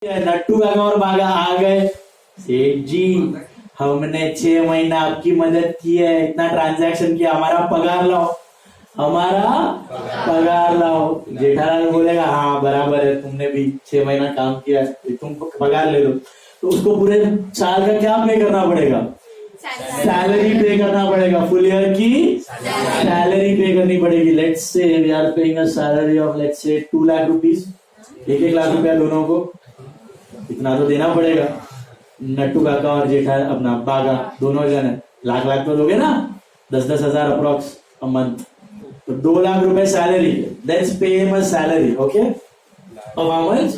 नट्टू काका और बागा आ गए। सेठ जी, हमने 6 महीना आपकी मदद की है, इतना ट्रांजैक्शन किया, हमारा पगार लाओ, हमारा पगार लाओ। जेठालाल बोलेगा हाँ बराबर है, तुमने भी 6 महीना काम किया, तुम पगार ले लो। तो उसको पूरे साल का क्या पे करना पड़ेगा? सैलरी पे करना पड़ेगा, फुल ईयर की सैलरी पे करनी पड़ेगी। Let's say we are paying a salary of let's say 2 lakh rupees, 1 lakh रुपया दोनों को, इतना तो देना पड़ेगा। नट्टू काका और जेठा अपना बागा दोनों जन है, लाख लाख तो दोगे ना, 10-10 हजार अप्रोक्स अ मंथ, तो 2 लाख रुपए salary. Let's pay him a salary, okay, of how much?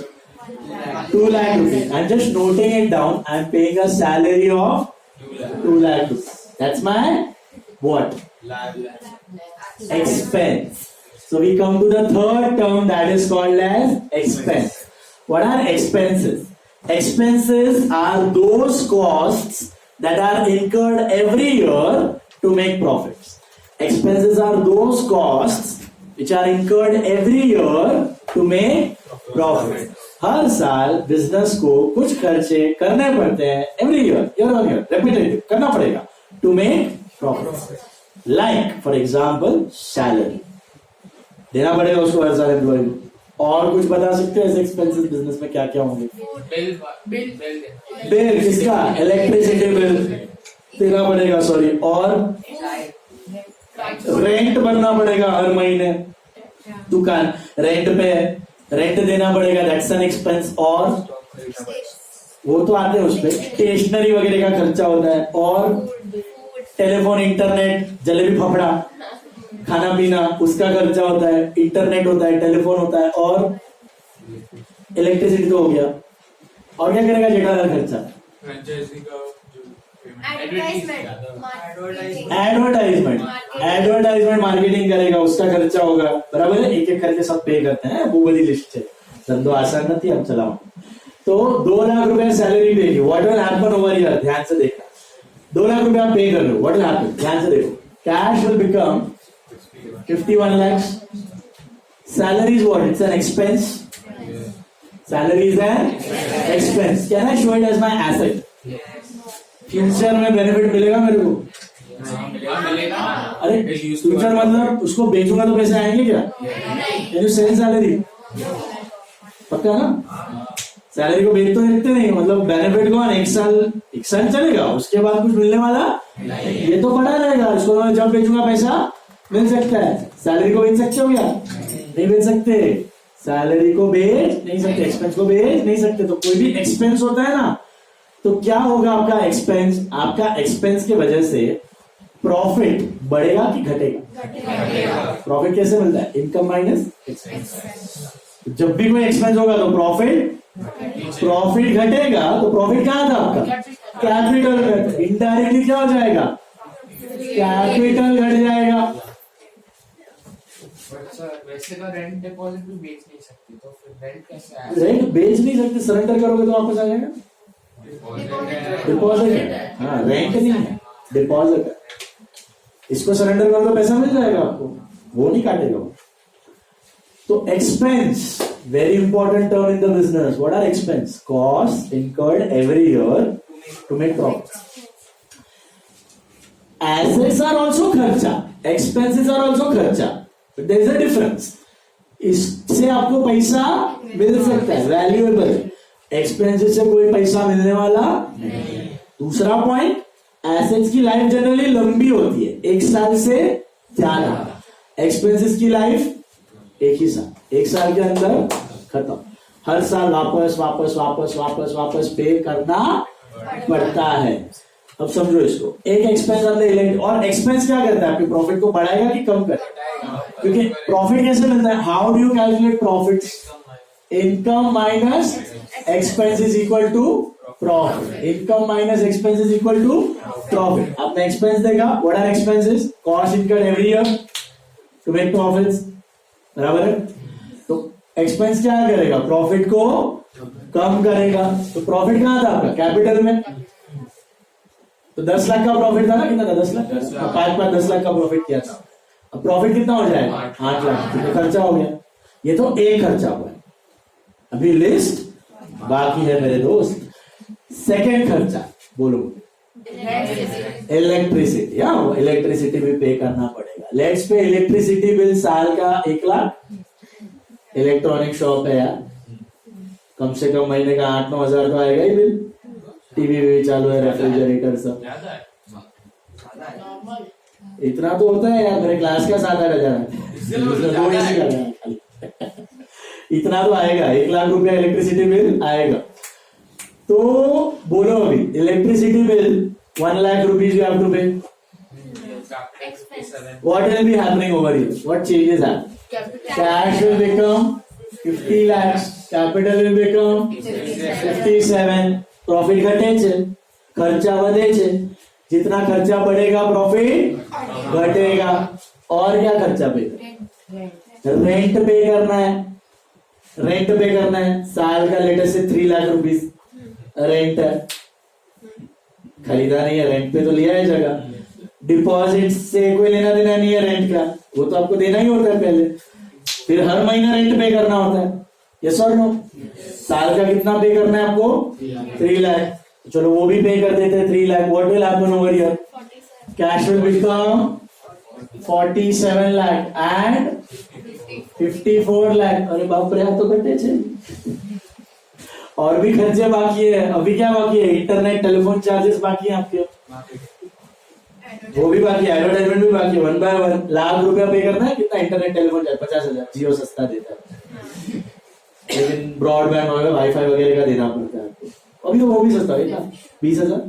2 lakh rupees. I'm just noting it down. I'm paying a salary of 2 lakh rupees. That's my what? Expense. So we come to the third term that is called as expense. What are expenses? Expenses are those costs that are incurred every year to make profits. Expenses are those costs which are incurred every year to make profit. हर साल business को कुछ खर्चे करने पड़ते हैं, every year on year repetitive करना पड़ेगा to make profit. Like for example salary देना पड़ेगा उसको हर साल एम्प्लॉय को। और कुछ बता सकते हैं ऐसे एक्सपेंसेस बिजनेस में क्या क्या होंगे? बिल किसका? इलेक्ट्रिसिटी बिल देना पड़ेगा, सॉरी, और रेंट भरना पड़ेगा हर महीने, दुकान रेंट पे रेंट देना पड़ेगा, दैट्स एन एक्सपेंस। और वो तो आते हैं उसपे, स्टेशनरी वगैरह का खर्चा होता है, और टेलीफोन, इंटरनेट, जलेबी फाफड़ा, खाना पीना, उसका खर्चा होता है, इंटरनेट होता है, टेलीफोन होता है, और इलेक्ट्रिसिटी तो हो गया। और क्या करेगा जेठालाल खर्चा? एडवर्टाइजमेंट मार्केटिंग करेगा, उसका खर्चा होगा, बराबर है। एक एक करके सब पे करते हैं, वो बड़ी लिस्ट है, धंधो आसान नहीं, अब चलाओ। तो 2 लाख रुपए सैलरी पे, what will happen over here? ध्यान से देखना, 2 लाख रुपए आप पे कर लो, व्हाट विल हैपन? ध्यान से देखो, cash will become 51 lakhs. Salary is what? It's an expense. Salary is an expense. Can I show it as my asset? Future में बेनिफिट मिलेगा मेरे को? अरे फ्यूचर मतलब उसको बेचूंगा तो पैसे आएंगे क्या? Can you sell salary? पक्का ना? सैलरी को बेच तो देखते नहीं, मतलब बेनिफिट कौन? एक साल चलेगा, उसके बाद कुछ मिलने वाला ये तो पड़ा रहेगा। इसको जब बेचूंगा पैसा मिल सकता है। सैलरी को बेच सकते हो क्या? नहीं बेच सकते, सैलरी को बेच नहीं सकते, एक्सपेंस को बेच नहीं सकते। तो कोई भी एक्सपेंस होता है ना, तो क्या होगा आपका एक्सपेंस? आपका एक्सपेंस की वजह से प्रॉफिट बढ़ेगा कि घटेगा? प्रॉफिट कैसे मिलता है? Income minus expense. जब भी कोई एक्सपेंस होगा तो प्रॉफिट घटेगा, तो प्रॉफिट कहां था आपका? कैपिटल। इनडायरेक्टली क्या हो जाएगा? कैपिटल घट जाएगा। वैसे तो रेंट डिपॉजिट भी बेच नहीं सकती, तो फिर रेंट कैसे आएगा? रेंट बेच नहीं सकते, सरेंडर करोगे तो वापस आ जाएगा। डिपॉजिट है, हाँ, रेंट नहीं है, डिपॉजिट है। इसको सरेंडर करो तो पैसा मिल जाएगा आपको, वो नहीं काटेगा वो। तो expense very important term in the business. What are expense? Cost incurred every year to make profit. Assets are also खर्चा, एक्सपेंसेस आर ऑल्सो खर्चा, but there is a difference. इससे आपको पैसा मिल सकता है, वैल्यूएबल। एक्सपेंसेस से कोई पैसा मिलने वाला नहीं। दूसरा पॉइंट, एसेट्स की लाइफ जनरली लंबी होती है, 1 साल से ज्यादा। एक्सपेंसेस की लाइफ 1 ही साल, 1 साल के अंदर खत्म। हर साल वापस वापस वापस वापस वापस पे करना पड़ता है। अब समझो इसको, एक एक्सपेंस हमने इलेक्ट, और एक्सपेंस क्या करता है? आपके प्रॉफिट को बढ़ाएगा कि कम करेगा? क्योंकि प्रॉफिट कैसे मिलता है? How do you calculate profit? Income minus expense is equal to profit. Income minus expense is equal to profit. आपने एक्सपेंस देखा, what are expenses? Cost incurred every year to make profits, बराबर है। तो expense क्या करेगा? Profit को कम करेगा। तो प्रॉफिट कहां था आपका? कैपिटल में। तो 10 लाख का प्रॉफिट था ना, कितना था? 10 लाख। 10 लाख का प्रॉफिट किया था। अब प्रॉफिट कितना हो जाएगा? 8 लाख। तो खर्चा हो गया, ये तो एक खर्चा हुआ है। अभी लिस्ट बाकी है मेरे दोस्त। सेकंड खर्चा बोलो, इलेक्ट्रिसिटी। हाँ, इलेक्ट्रिसिटी भी पे करना पड़ेगा। लेट्स पे इलेक्ट्रिसिटी बिल साल का 1 लाख। इलेक्ट्रॉनिक शॉप है यार, कम से कम महीने का 8-9 हजार तो आएगा ही बिल। टीवी भी चालू है, रेफ्रिजरेटर सब, इतना तो होता है यार। मेरे क्लास का 7-8 हजार इतना तो आएगा। 1 लाख रुपया इलेक्ट्रिसिटी बिल आएगा। तो बोलो अभी electricity bill 1 lakh rupees you have to pay. What will be happening over here? What changes happen? Cash will become 50 lakhs. Capital will become 57. Profit घटे છે, खर्चा बढ़े છે। जितना खर्चा बढ़ेगा प्रॉफिट घटेगा। और क्या खर्चा पे? रेंट पे करना है। रेंट पे करना है साल का लेटेस्ट से 3 लाख रुपीज रेंट है। खरीदा नहीं है, रेंट पे तो लिया है जगह। डिपॉजिट से कोई लेना देना नहीं है रेंट का, वो तो आपको देना ही होता है पहले। फिर हर महीना रेंट पे करना होता है। यस और नो? साल का कितना पे करना है आपको? 3 लाख। चलो वो भी पे कर देते हैं 3 lakh. What will happen over here? Cash will become 47 lakh and 54 lakh. अरे बाप रे, तो कटे छे। और भी खर्चे बाकी है। अभी क्या बाकी है? इंटरनेट टेलीफोन चार्जेस बाकी है आपके, वो भी बाकी है। एडवर्टाइजमेंट भी बाकी है। 1 बाय 1 लाख रुपया पे करना है। कितना इंटरनेट टेलीफोन चार्ज? 50,000। जियो सस्ता देता है, लेकिन ब्रॉडबैंड वगैरह वाईफाई वगैरह का देना पड़ता है आपको। अभी तो वो भी सस्ता है, 20,000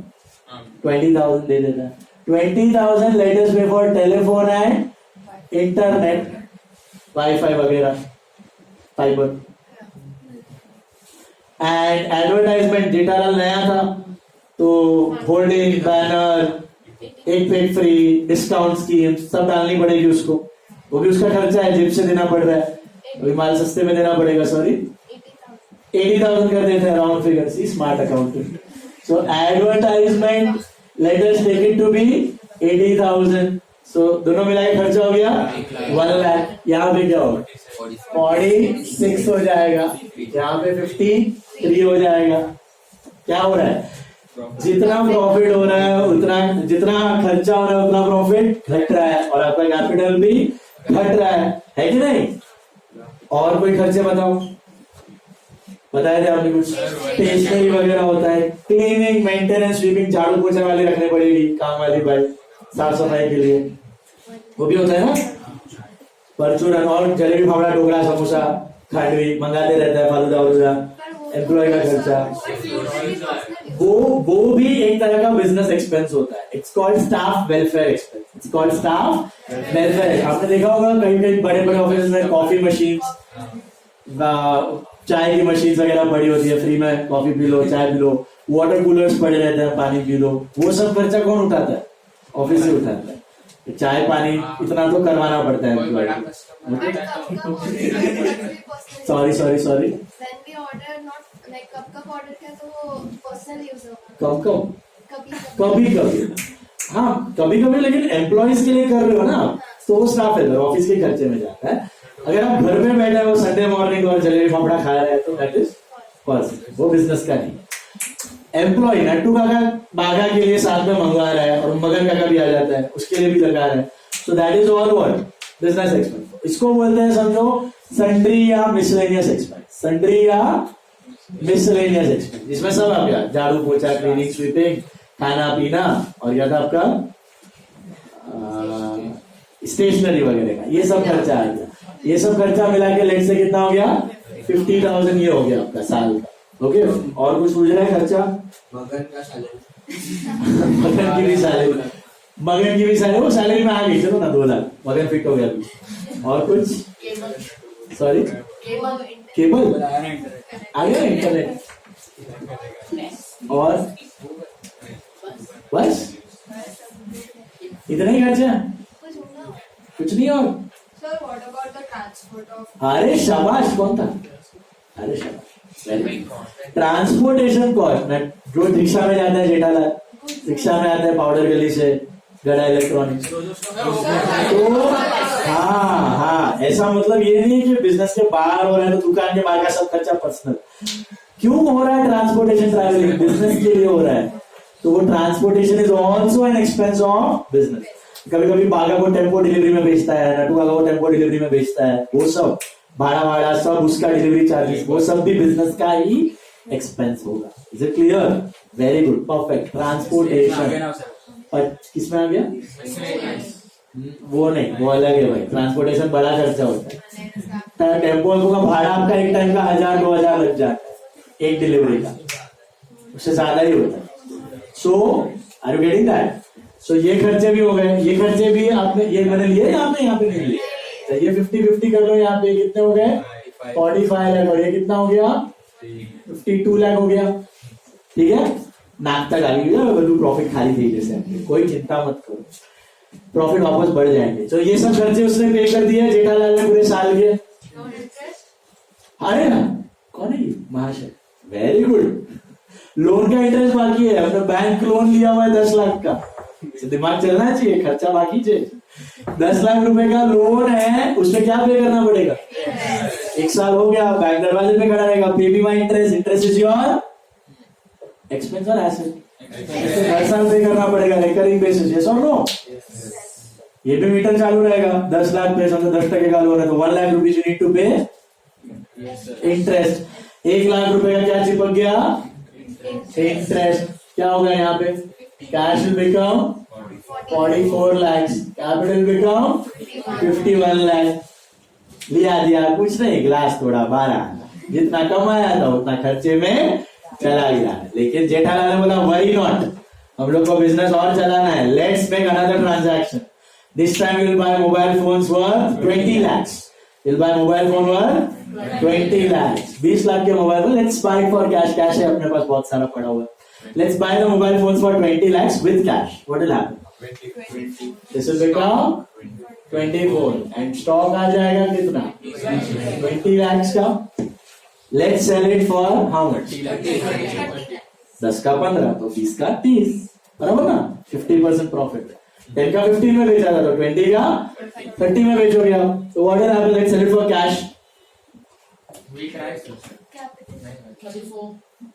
20,000 दे देता है। 20,000 लेटेस्ट पे for telephone and internet, wifi वगैरह, फाइबर एंड एडवर्टाइजमेंट। जेठालाल नया था तो होल्डिंग, बैनर, एक पे एक फ्री, डिस्काउंट स्कीम सब डालनी पड़ेगी उसको। वो भी उसका खर्चा है, जेब से देना पड़ रहा है। अभी माल सस्ते में देना पड़ेगा। सॉरी 80,000 कर देते हैं round figure. See smart accountant. So advertisement let us take it to be 80,000। So दोनों मिला के खर्चा हो गया 1 लाख। यहाँ पे क्या होगा? 46 हो जाएगा। यहाँ पे 53 हो जाएगा। क्या हो रहा है? जितना प्रॉफिट हो रहा है उतना, जितना खर्चा हो रहा है उतना प्रॉफिट घट रहा है, और आपका कैपिटल भी घट रहा है कि नहीं? और कोई खर्चे बताओ, बताए थे आपने कुछ? स्टेशनरी वगैरह होता है, क्लीनिंग, मेंटेनेंस, स्वीपिंग, झाड़ू पोछा वाले रखने पड़ेगी, काम वाली भाई, साफ सफाई के लिए, वो भी होता है ना। परचूरन और जलेबी, फाफड़ा, ढोकला, समोसा, खांडवी मंगाते रहता है, फालूदा वालूदा, एम्प्लॉय का खर्चा, वो भी एक तरह का बिजनेस एक्सपेंस होता है। It's called staff welfare expense. It's called staff welfare. आपने देखा होगा कहीं कहीं बड़े बड़े ऑफिस में कॉफी मशीन, चाय की मशीन वगैरह पड़ी होती है, फ्री में कॉफी पी लो, चाय पी लो, वाटर कूलर्स पड़े रहते हैं, पानी पी लो। वो सब खर्चा कौन उठाता है? ऑफिस से उठाता है। चाय पानी इतना तो करवाना पड़ता है। सॉरी कभी हाँ, कभी लेकिन एम्प्लॉइज के लिए कर रहे हो ना, तो वो स्टाफ है, ऑफिस के खर्चे में जाता है। अगर आप घर में बैठे हो संडे मॉर्निंग और जलेबी फाफड़ा खा रहे हैं तो दैट इज पर्सनल, वो बिजनेस का नहीं। एम्प्लॉय नट्टू काका बाघा के लिए साथ में मंगवा रहा है, और मगन काका भी आ जाता है, उसके लिए भी लगा रहा है। So that is all what? Business expense. इसको बोलते हैं समझो सन्ड्री या मिसलेनियस एक्सपेंस। सन्ड्री या मिसलेनियस एक्सपेंस, जिसमें सब आ गया, झाड़ू पोछा, क्लीनिंग, स्वीपिंग, खाना पीना, और या था आपका स्टेशनरी वगैरह का, ये सब खर्चा आ गया। ये सब खर्चा मिला के लेट से कितना हो गया? 50,000 ये हो गया आपका साल का। ओके, और कुछ पूछ रहे हैं खर्चा? मगन का सैलरी मगन की भी सैलरी, वो सैलरी में आ गई, चलो ना 2 लाख, मगन फिट हो गया। और कुछ? सॉरी, केबल आ गया, इंटरनेट, और बस इतना ही खर्चा, कुछ नहीं। और अरे शाबाश, कौन था? अरे शाबाश, ट्रांसपोर्टेशन कॉस्ट। जो रिक्शा में जाता है जेठालाल, रिक्शा में आता है पाउडर गली से गड़ा इलेक्ट्रॉनिक्स, तो हाँ, ऐसा मतलब ये नहीं कि बिजनेस के बाहर हो रहा है तो दुकान के बाहर का सब खर्चा पर्सनल। क्यों हो रहा है ट्रांसपोर्टेशन ट्रैवलिंग? बिजनेस के लिए हो रहा है, तो वो transportation is also an expense of business. कभी कभी बागा को टेम्पो डिलीवरी में बेचता है, नटू काका को टेम्पो डिलीवरी में बेचता है, वो सब भाड़ा सब उसका डिलीवरी चार्जेस, वो सब भी बिजनेस का ही एक्सपेंस होगा। Is it clear? Very good, perfect. Transportation किसमें आ गया? वो नहीं, वो अलग है भाई। ट्रांसपोर्टेशन बड़ा खर्चा होता है। टेम्पो का भाड़ा आपका एक टाइम का 1000-2000 लग जाता है एक डिलीवरी का, उससे ज्यादा ही होता है। सो आर यू गेटिंग दैट? सो ये खर्चे भी हो गए, ये खर्चे भी आपने, ये मैंने लिए यहाँ पे नहीं लिए, तो ये 50-50 कर लो। यहाँ पे कितने हो गए? 45 लाख। और ये कितना हो गया? 52 लाख हो गया। ठीक है, नाक तक आ गई, प्रॉफिट खाली थी जैसे, कोई चिंता मत करो, प्रॉफिट वापस बढ़ जाएंगे। तो ये सब खर्चे उसने पे कर दिए जेठालाल ने पूरे साल के। अरे ना, कौन है ये? महाशय, वेरी गुड। लोन का इंटरेस्ट बाकी है, अपना बैंक लोन लिया हुआ है 10 लाख का, दिमाग चलना चाहिए, खर्चा बाकी चाहिए। 10 लाख रुपए का लोन है, उसमें क्या पे करना पड़ेगा? 1 साल हो गया, बैंक दरवाजे पे खड़ा रहेगा, पे be my interest, interest is your expense और एसेट, हर साल पे करना पड़ेगा रिकरिंग बेसिस। यस और नो? ये भी मीटर चालू रहेगा। 10 लाख पे समझो 10% का लोन है, तो 1 lakh rupees you need to pay interest. 1 lakh रुपए का क्या चिपक गया? इंटरेस्ट। क्या होगा यहाँ पे? Cash will become 44 lakh, capital become 51 lakh. लिया दिया कुछ नहीं, गिलास थोड़ा 12, जितना कमाया था उतना खर्चे में चला गया। लेकिन जेठालाल ने बोला वरी नॉट, हम लोग को बिजनेस और चलाना है, let's make another transaction. This time you will buy mobile phones worth 20 lakhs। You'll buy mobile phone worth 20 lakhs। 20 lakh के mobile phone, let's buy for cash. Cash है अपने पास बहुत सारा पड़ा हुआ। Let's buy the mobile phones for 20 lakhs with cash। What will happen? 20. This will become 24 and stock आ जाएगा कितना? 20 lakhs का। Let's sell it for how much? 10 का 15, तो 20 का 30, बराबर ना? 50% प्रॉफिट। 10 का 15 में बेचा था, तो 20 का 30 में बेचोगे आप, तो what will happen? Let's sell it for cash.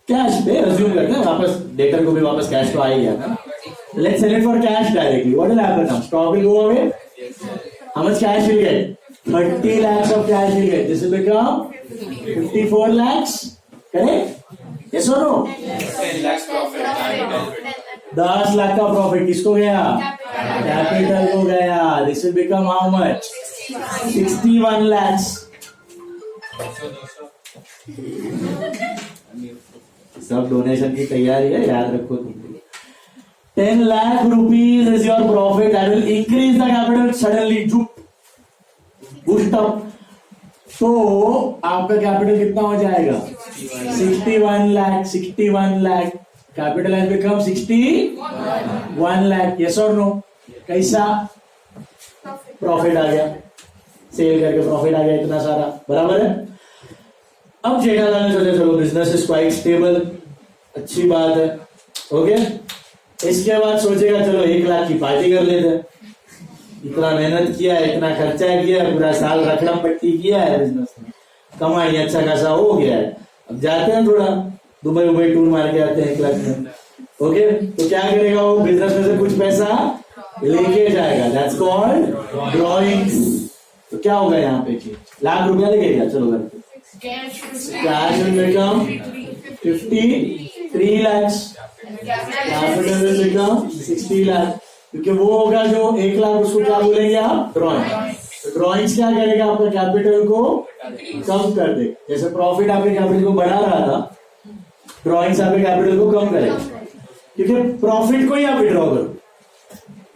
Cash पे अज्यूम करते हैं, वापस डेटर को भी वापस कैश तो आ ही गया ना। Let's sell it for cash directly. What will happen now? Stock will go away. How much cash will get? 30 lakhs of cash will get. This will become 54 lakhs. Correct? Yes or no? 10 lakhs profit. 10 lakh का profit किसको गया? Capital को गया। This will become how much? 61 lakhs. सब donation की तैयारी है, याद रखो तुम। 10 lakh rupees is your profit. That will increase the capital suddenly. Boost up. तो आपका कैपिटल कितना हो जाएगा? 61 lakh. 61 lakh capital has become 61 lakh. Yes और नो? कैसा? प्रॉफिट आ गया, सेल करके प्रॉफिट आ गया इतना सारा, बराबर है। अब जेठालाल ने सोचा चलो बिजनेस इज क्वाइट स्टेबल, अच्छी बात है, ओके। इसके बाद सोचेगा चलो 1 लाख की पार्टी कर लेते हैं। इतना मेहनत किया है, इतना खर्चा किया है, पूरा साल रखड़म पट्टी किया है बिजनेस में, कमाई अच्छा खासा हो गया है। अब जाते हैं थोड़ा दुबई टूर मार के आते हैं 1 लाख में, ओके। तो क्या करेगा वो? बिजनेस में से कुछ पैसा लेके जाएगा, दैट्स कॉल्ड ड्रॉइंग्स। तो क्या होगा यहाँ पे कि लाख रुपया लेके गया, चलो घर पे cash will become 53 lakhs, capital will become 60 lakh. क्योंकि वो होगा जो 1 लाख, उसको क्या बोलेंगे आप? ड्रॉइंग। तो ड्रॉइंग्स क्या करेगा? आपका कैपिटल को कम कर दे। जैसे प्रॉफिट आपके कैपिटल को बढ़ा रहा था, ड्रॉइंग्स आपके कैपिटल को कम करेगा। क्योंकि प्रॉफिट को ही आप विड्रॉ करो,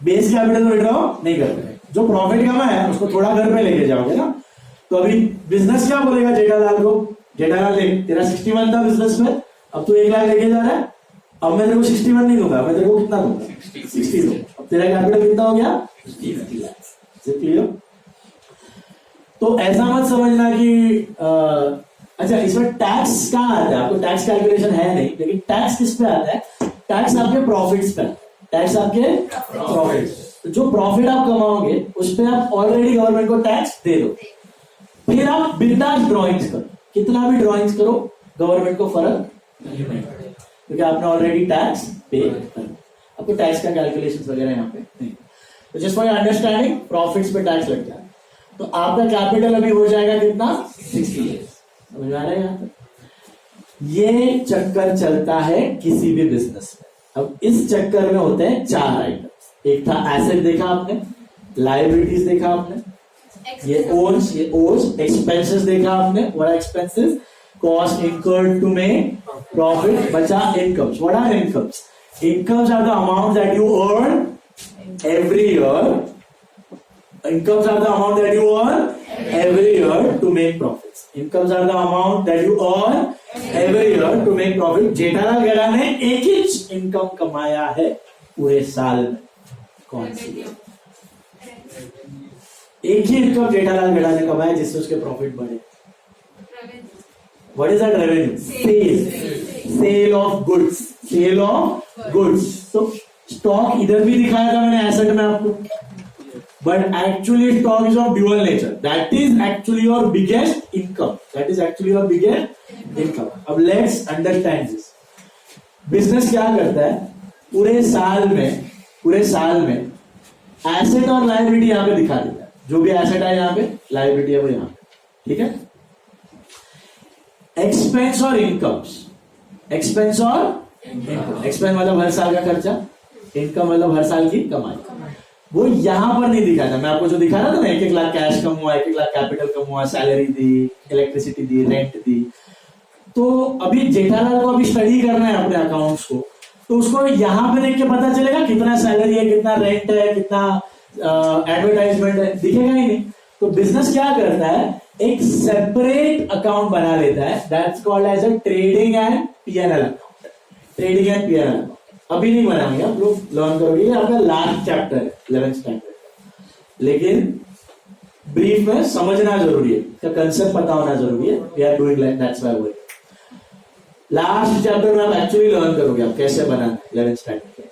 बेस कैपिटल विड्रॉ नहीं करते। जो प्रॉफिट कमा है उसको थोड़ा घर पे लेके जाओगे ना। तो अभी बिजनेस क्या बोलेगा जेठालाल को? जेठालाल देख, तेरा 61 था बिजनेस में, अब तू 1 लाख लेके जा रहा है, अब मैं तेरे को 61 नहीं दूंगा, मैं तेरे को कितना दूंगा? 60 दूंगा। अब तेरा कैपिटल कितना हो गया? 50 लाख। क्लियर? तो ऐसा मत समझना कि अच्छा इसमें टैक्स कहाँ आता है? आपको टैक्स कैलकुलेशन है नहीं, लेकिन टैक्स किस पे आता है? टैक्स आपके प्रॉफिट्स पे, टैक्स आपके प्रॉफिट्स। तो जो प्रॉफिट आप कमाओगे उस पे आप ऑलरेडी गवर्नमेंट को टैक्स दे दो। फिर आप बिंदास ड्रॉइंग्स करो, कितना भी ड्रॉइंग्स करो, गवर्नमेंट को फर्क नहीं पड़ेगा क्योंकि आपने ऑलरेडी टैक्स पे कर, आपको टैक्स का कैलकुलेशन वगैरह यहाँ पे नहीं। तो जस्ट फॉर अंडरस्टैंडिंग प्रॉफिट्स पे टैक्स लग जाए तो आपका कैपिटल अभी हो जाएगा कितना 60 years। समझ में आ रहा है यहाँ पे? ये चक्कर चलता है किसी भी बिजनेस में। अब इस चक्कर में होते हैं 4 आइटम्स। एक था एसेट देखा आपने, लायबिलिटीज देखा आपने, ये ओज एक्सपेंसेस देखा आपने, what expenses, cost incurred to make profit, बचा incomes. What are incomes? Incomes are the amount that you earn every year. Incomes are the amount that you earn every year to make profits. Incomes are the amount that you earn every year to make profit. Jethalal गड़ा ने एक ही income कमाया है पूरे साल में, कौन सी? एक ही इनकम जेठालाल गड़ा ने कमाया जिससे उसके प्रॉफिट बढ़े। What is that revenue? Sale of goods. Sale of goods. तो स्टॉक इधर भी दिखाया था मैंने एसेट में आपको, but actually stock is of dual nature. That is actually your biggest income. That is actually your biggest income. अब let's understand this. Business क्या करता है पूरे साल में एसेट और लायबिलिटी यहाँ पे दिखा देता है। जो भी एसेट है यहाँ पे, लायबिलिटी है वो यहाँ पे, ठीक है। एक्सपेंस और इनकम्स, एक्सपेंस मतलब हर साल का खर्चा, इनकम मतलब हर साल की कमाई, वो यहां पर नहीं दिखा था। मैं आपको जो दिखा रहा था ना, 1-1 लाख कैश कम हुआ, 1-1 लाख कैपिटल कम हुआ, सैलरी दी, इलेक्ट्रिसिटी दी, रेंट दी। तो अभी जेठालाल को अभी स्टडी करना है अपने अकाउंट्स को, तो उसको यहां पे देख के पता चलेगा कितना सैलरी है, कितना रेंट है, कितना एडवर्टाइजमेंट है, दिखेगा ही नहीं। तो बिजनेस क्या करता है, एक सेपरेट अकाउंट बना लेता है, that's called as a trading and PNL account. Trading and PNL account अभी नहीं बनाएंगे, आप लोग लर्न करोगे, ये आपका लास्ट चैप्टर है 11th स्टैंडर्ड। लेकिन ब्रीफ में समझना जरूरी है, इसका कंसेप्ट पता होना जरूरी है। We are doing like that's why we last chapter में आप एक्चुअली लर्न करोगे आप कैसे बनाना 11th स्टैंडर्ड के।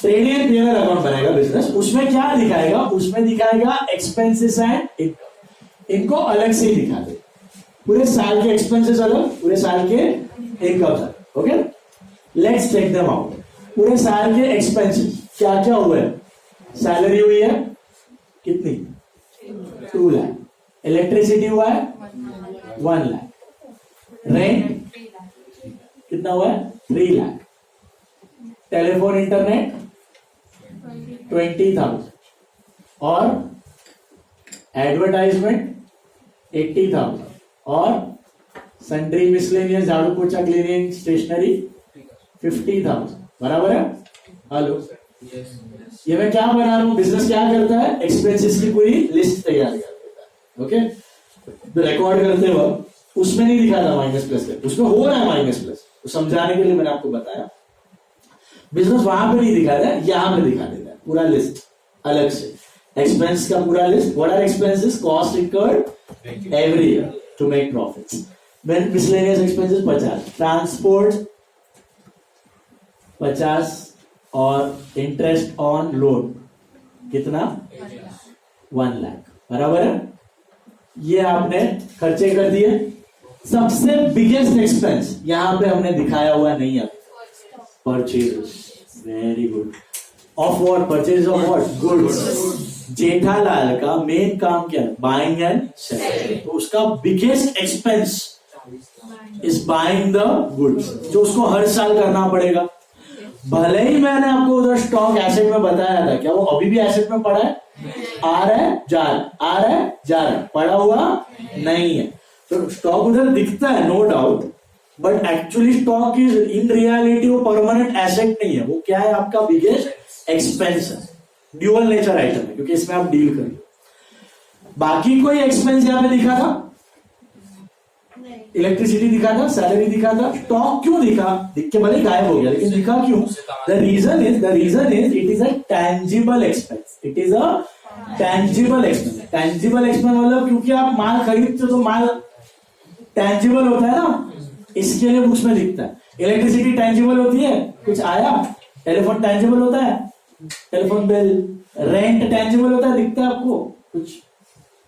ट्रेडिंग एंड पीएनएल अकाउंट बनाएगा बिजनेस, उसमें क्या दिखाएगा, उसमें दिखाएगा एक्सपेंसेस एंड इनकम। इनको अलग से दिखा दे, पूरे साल के एक्सपेंसेस अलग, पूरे साल के इनकम अलग। Okay, let's check them out. पूरे साल के एक्सपेंसेस क्या क्या हुए? सैलरी हुई है कितनी? 2 लाख। इलेक्ट्रिसिटी हुआ है 1 लाख। रेंट कितना हुआ है? 3 लाख। टेलीफोन इंटरनेट 20,000 और एडवर्टाइजमेंट 80,000 और सन्ड्री मिसलेनियस झाड़ू पोछा क्लीनिंग स्टेशनरी 50,000। बराबर है? हेलो, ये मैं क्या बना रहा हूं? बिजनेस क्या करता है, एक्सपेंसेस की पूरी लिस्ट तैयार कर देता है। ओके, तो रिकॉर्ड करते वक्त उसमें नहीं दिखा था माइनस प्लस, उसमें हो रहा है माइनस प्लस, तो समझाने के लिए मैंने आपको बताया। बिजनेस वहां पे नहीं दिखाता है, यहां पे दिखा देता है पूरा लिस्ट अलग से। एक्सपेंस का पूरा list, what are expenses, cost incurred every year to make profits. Then miscellaneous expenses 50, transport 50 और इंटरेस्ट ऑन लोन कितना? 1 लाख। बराबर है? ये आपने खर्चे कर दिए। सबसे बिगेस्ट एक्सपेंस यहां पे हमने दिखाया हुआ नहीं है, purchase. Very good. Of what? Purchase of what? Goods. Jethalal का मेन काम क्या है? Buying and selling. तो उसका biggest expense is buying the goods, जो उसको हर साल करना पड़ेगा। भले ही मैंने आपको उधर स्टॉक एसेट में बताया था, क्या वो अभी भी एसेट में पड़ा है? आ रहा है जा रहा है, आ रहा है जा रहा है, पड़ा हुआ नहीं है। तो स्टॉक उधर दिखता है no doubt, but actually stock is in reality वो परमानेंट एसेट नहीं है, वो क्या है? आपका बिगेस्ट एक्सपेंस है, ड्यूअल नेचर आइटम है, क्योंकि इसमें आप डील करिए। बाकी कोई एक्सपेंस यहां पे दिखा था? इलेक्ट्रिसिटी दिखा था, सैलरी दिखा था, स्टॉक क्यों दिखा? दिख के भले गायब हो गया, लेकिन दिखा क्यों? The reason is it is a tangible expense. It is a tangible expense. Tangible expense मतलब क्योंकि आप माल खरीदते हो तो माल टेंजिबल होता है ना, इसके लिए बुक्स में दिखता है। इलेक्ट्रिसिटी टेंजिबल होती है, कुछ आया। टेलीफोन टेंजिबल होता है, टेलीफोन बिल। रेंट टेंजिबल होता है, दिखता है आपको, कुछ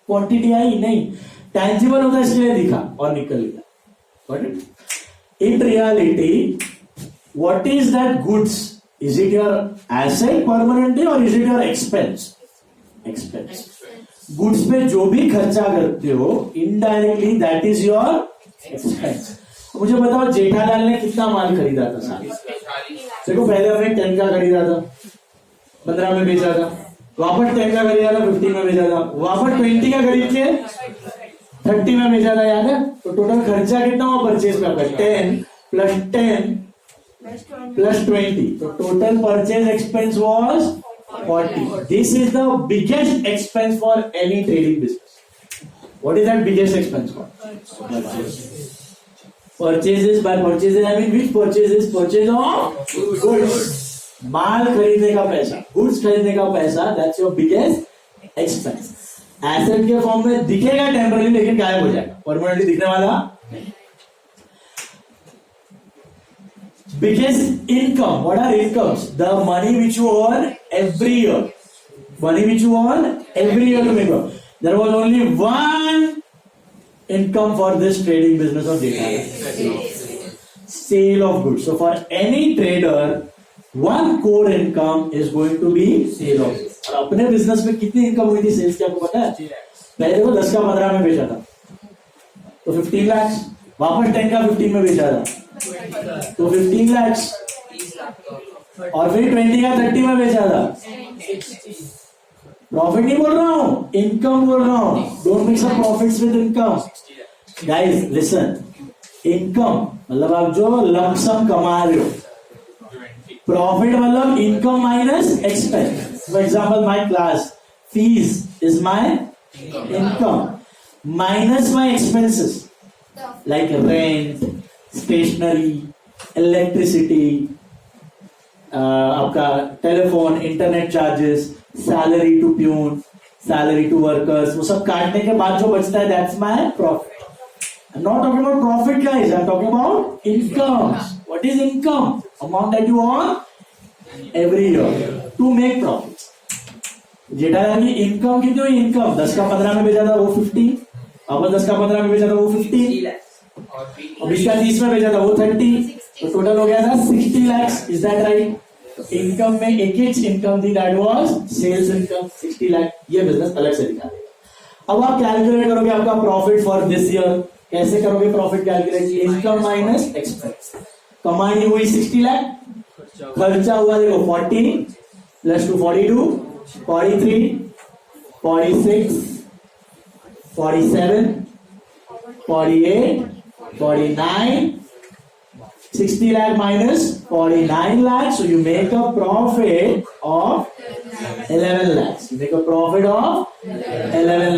क्वांटिटी आई नहीं, टेंजिबल होता है, इसलिए दिखा और निकल गया। Got it? In reality, what is that goods? Is it your asset permanently or is it your expense? Expense. Goods पे जो भी खर्चा करते हो indirectly that is your expense. मुझे बताओ जेठालाल ने कितना माल खरीदा था साल? देखो पहले हमने 10 का खरीदा था, 15 में बेचा था, वापस 10 का खरीदा था, 15 में बेचा था, वापस 20 का खरीद के 30 में बेचा था, याद है? तो टोटल खर्चा कितना हुआ परचेज का? 10 plus 10 plus 20. So total purchase expense was 40. This is the biggest expense for any trading business. What is that biggest expense for? Purchases. By purchases I mean which purchases? Purchase of goods. माल खरीदने का पैसा, goods खरीदने का पैसा, that's your biggest expense. Asset के form में दिखेगा temporary लेकिन गायब हो जाएगा, परमानेंटली दिखने वाला नहीं. Biggest income. What are incomes? The money which you earn every year. Money which you earn every year to make up. There was only one income for this trading business of data. Sale of goods. So for any trader, one core income is going to be sale of goods. और अपने business में कितनी income हुई थी sales की आपको पता है? पहले देखो 10 का 15 में बेचा था तो 15 लाख, वापस 10 का 15 में बेचा था तो 15 लाख, और फिर 20 का 30 में बेचा था. प्रॉफिट नहीं बोल रहा हूं, इनकम बोल रहा हूं. Don't mix up profits with income. Guys listen, income मतलब आप जो लमसम कमा रहे हो, प्रॉफिट मतलब income minus expense. For example my class fees is my income minus my expenses like rent, stationery, electricity, आपका telephone, internet charges, salary to peon, salary to workers, वो सब काटने के बाद जो बचता है that's my profit. I'm not talking about profit, guys. I'm talking about income. What is income? Amount that you earn every year to make profits. Jethalal की income कितनी हुई? इनकम 10 का 15 में बेचा था वो 50, अब 10 का 15 में बेचा था वो 50, और 20 का 30 में बेचा था वो 30, तो टोटल हो गया था 60 lakh. Is that right? Income में एक ही इनकम थी, that was sales income 60 lakh. ये बिजनेस अलग से दिखा देगा. अब आप कैलकुलेट करोगे आपका प्रॉफिट फॉर दिस ईयर. कैसे करोगे profit calculate? Income minus expense. कमाई हुई 60 लाख, खर्चा हुआ देखो 40 plus 2 42, 43, 46, 47, 48, 49, 60 lakh minus 49 lakhs. So you make a profit of 11 lakhs. You make a profit of 11 lakhs.